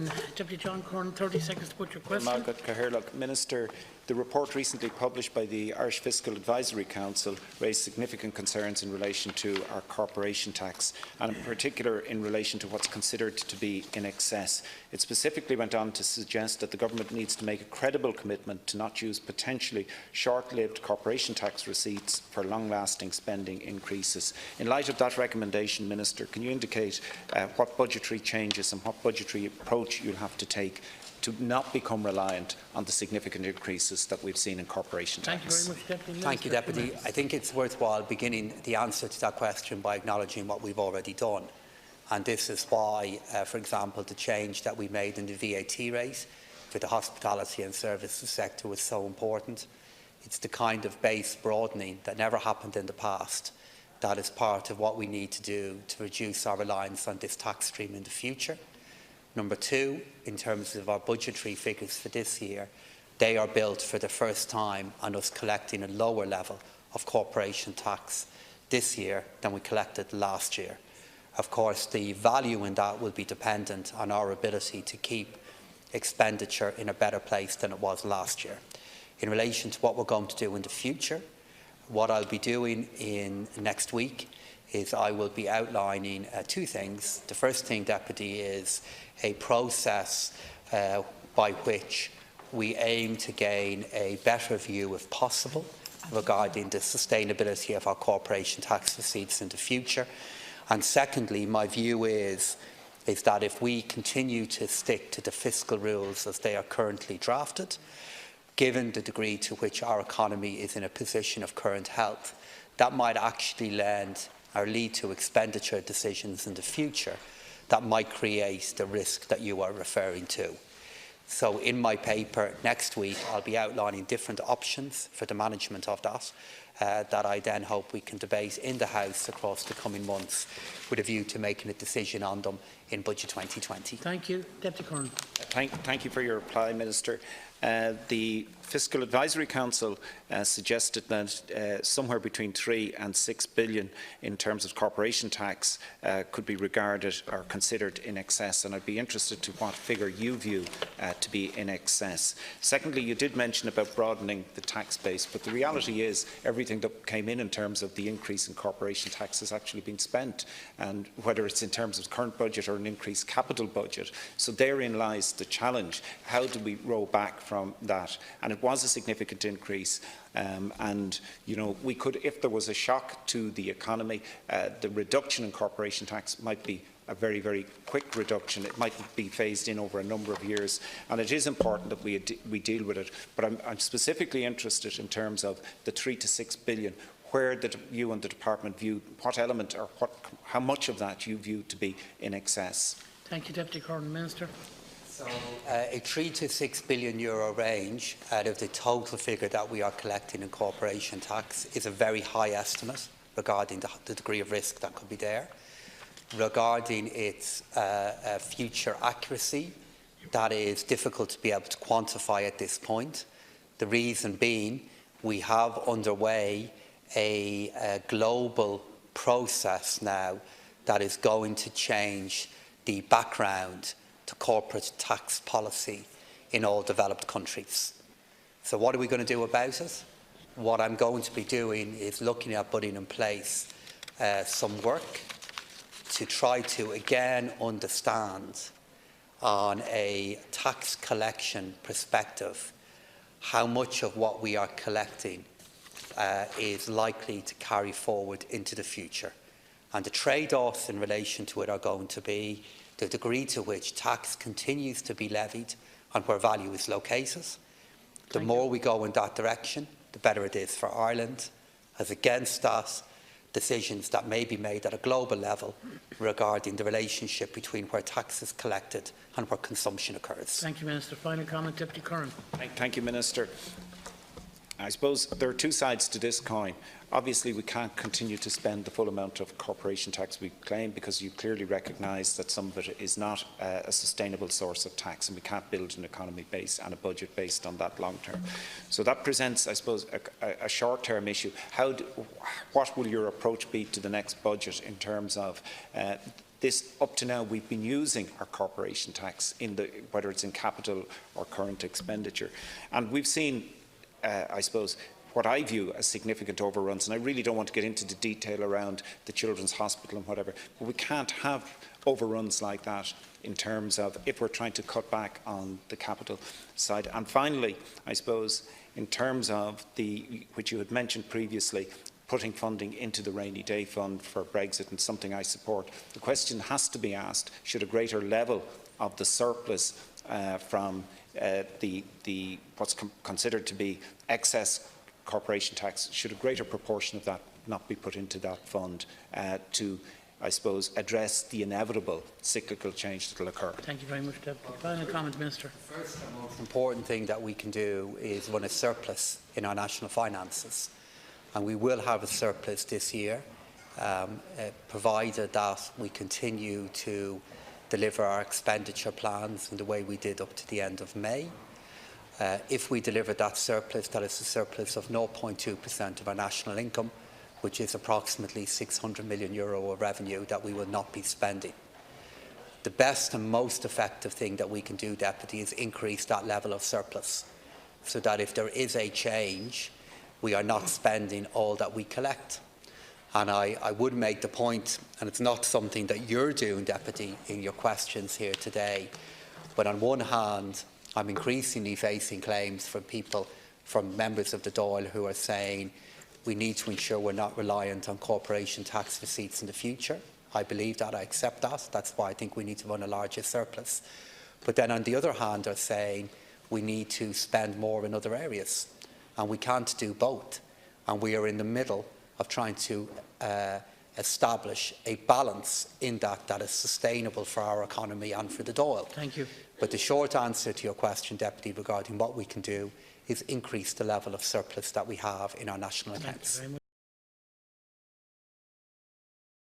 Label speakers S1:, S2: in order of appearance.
S1: 9. Deputy John Curran, 30 seconds to put your question.
S2: Minister, the report recently published by the Irish Fiscal Advisory Council raised significant concerns in relation to our corporation tax, and in particular in relation to what's considered to be in excess. It specifically went on to suggest that the government needs to make a credible commitment to not use potentially short-lived corporation tax receipts for long-lasting spending increases. In light of that recommendation, Minister, can you indicate what budgetary changes and what budgetary approach you'll have to take to not become reliant on the significant increases that we've seen in corporation tax?
S1: Thank you very much, Deputy Minister.
S3: Thank you, Deputy. I think it's worthwhile beginning the answer to that question by acknowledging what we've already done. And this is why, for example, the change that we made in the VAT rate for the hospitality and services sector was so important. It's the kind of base broadening that never happened in the past that is part of what we need to do to reduce our reliance on this tax stream in the future. Number two, in terms of our budgetary figures for this year, they are built for the first time on us collecting a lower level of corporation tax this year than we collected last year. Of course, the value in that will be dependent on our ability to keep expenditure in a better place than it was last year. In relation to what we're going to do in the future, what I'll be doing in next week is I will be outlining two things. The first thing, Deputy, is a process by which we aim to gain a better view, if possible, regarding the sustainability of our corporation tax receipts in the future. And secondly, my view is that if we continue to stick to the fiscal rules as they are currently drafted, given the degree to which our economy is in a position of current health, that might actually lead to expenditure decisions in the future that might create the risk that you are referring to. So in my paper next week, I'll be outlining different options for the management of that I then hope we can debate in the House across the coming months with a view to making a decision on them in Budget 2020.
S1: Thank you. Deputy Curran.
S2: Thank you for your reply, Minister. The Fiscal Advisory Council suggested that somewhere between 3 and 6 billion in terms of corporation tax could be regarded or considered in excess, and I'd be interested to what figure you view to be in excess. Secondly, you did mention about broadening the tax base, but the reality is everything that came in terms of the increase in corporation tax has actually been spent, and whether it's in terms of the current budget or an increased capital budget. So therein lies the challenge. How do we roll back from that? And it was a significant increase, and you know, we could, if there was a shock to the economy, the reduction in corporation tax might be a very, very quick reduction. It might be phased in over a number of years, and it is important that we deal with it. But I'm specifically interested in terms of the 3 to 6 billion, where you and the department view what element or how much of that you view to be in excess.
S1: Thank you, Deputy Curran. Minister.
S3: So, a 3 to 6 billion euro range out of the total figure that we are collecting in corporation tax is a very high estimate regarding the degree of risk that could be there. Regarding its future accuracy, that is difficult to be able to quantify at this point. The reason being, we have underway a global process now that is going to change the background to corporate tax policy in all developed countries. So what are we going to do about it? What I'm going to be doing is looking at putting in place some work to try to again understand on a tax collection perspective how much of what we are collecting is likely to carry forward into the future. And the trade-offs in relation to it are going to be the degree to which tax continues to be levied on where value is located. The more we go in that direction, the better it is for Ireland, as against that, decisions that may be made at a global level regarding the relationship between where tax is collected and where consumption occurs.
S1: Thank you, Minister. Final comment, Deputy Curran.
S2: Thank you, Minister. I suppose there are two sides to this coin. Obviously, we can't continue to spend the full amount of corporation tax we claim, because you clearly recognise that some of it is not a sustainable source of tax, and we can't build an economy based and a budget based on that long term. So that presents, I suppose, a short-term issue. What will your approach be to the next budget in terms of this, up to now, we've been using our corporation tax, whether it's in capital or current expenditure. And we've seen, I suppose, what I view as significant overruns, and I really don't want to get into the detail around the Children's Hospital and whatever, but we can't have overruns like that in terms of if we're trying to cut back on the capital side. And finally, I suppose, in terms of which you had mentioned previously, putting funding into the rainy day fund for Brexit, and something I support, the question has to be asked, should a greater level of the surplus from what's considered to be excess corporation tax, should a greater proportion of that not be put into that fund to, I suppose, address the inevitable cyclical change that will occur?
S1: Thank you very much, Deputy. Final comment, Minister.
S3: The first and most important thing that we can do is run a surplus in our national finances. And we will have a surplus this year, provided that we continue to deliver our expenditure plans in the way we did up to the end of May. If we deliver that surplus, that is a surplus of 0.2% of our national income, which is approximately €600 million of revenue that we will not be spending. The best and most effective thing that we can do, Deputy, is increase that level of surplus, so that if there is a change, we are not spending all that we collect. And I would make the point, and it's not something that you're doing, Deputy, in your questions here today, but on one hand, I'm increasingly facing claims from people, from members of the Dáil, who are saying we need to ensure we're not reliant on corporation tax receipts in the future. I believe that, I accept that. That's why I think we need to run a larger surplus. But then on the other hand, they're saying we need to spend more in other areas, and we can't do both. And we are in the middle of trying to establish a balance in that is sustainable for our economy and for the Dáil.
S1: Thank you.
S3: But the short answer to your question, Deputy, regarding what we can do is increase the level of surplus that we have in our national accounts.